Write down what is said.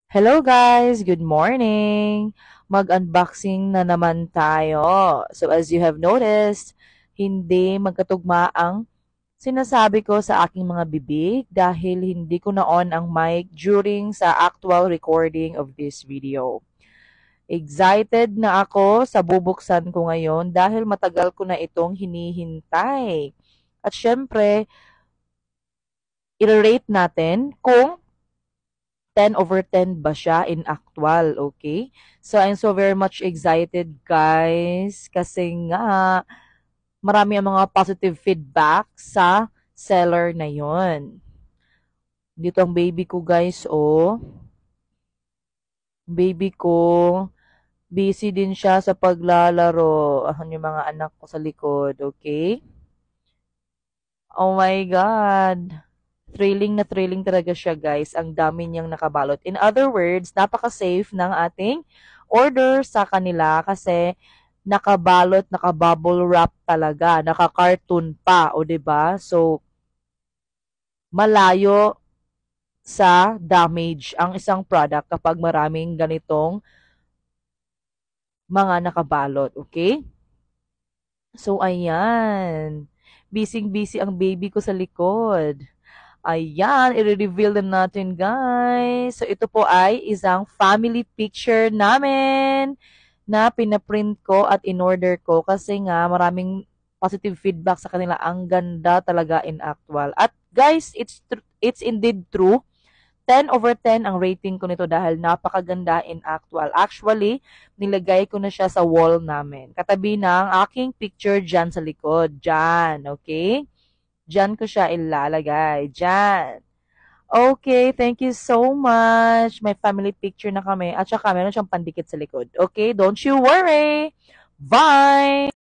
Hello guys! Good morning! Mag-unboxing na naman tayo. So as you have noticed, hindi magkatugma ang sinasabi ko sa aking mga bibig dahil hindi ko na-on ang mic during sa actual recording of this video. Excited na ako sa bubuksan ko ngayon dahil matagal ko na itong hinihintay. At syempre, i-rate natin kung 10/10 ba siya in actual, okay? So, I'm so very much excited, guys, kasi nga, marami ang mga positive feedback sa seller na yon. Dito ang baby ko, guys, oh. Baby ko, busy din siya sa paglalaro. Ahan yung mga anak ko sa likod, okay? Oh my God! Thrilling na thrilling talaga siya, guys. Ang dami niyang nakabalot. In other words, napaka-safe ng ating order sa kanila kasi nakabalot, naka-bubble wrap talaga, naka-cartoon pa, o 'di ba? So, malayo sa damage ang isang product kapag maraming ganitong mga nakabalot, okay? So, ayan. Busy-busy ang baby ko sa likod. Ayan, i-reveal na natin, guys. So, ito po ay isang family picture namin na pinaprint ko at in-order ko kasi nga maraming positive feedback sa kanila. Ang ganda talaga in actual. At guys, it's indeed true. 10/10 ang rating ko nito dahil napakaganda in actual. Actually, nilagay ko na siya sa wall namin. Katabi ng aking picture dyan sa likod. Dyan, okay? Diyan ko siya ilalagay. Diyan. Okay, thank you so much. May family picture na kami. At saka meron siyang pandikit sa likod. Okay, don't you worry. Bye!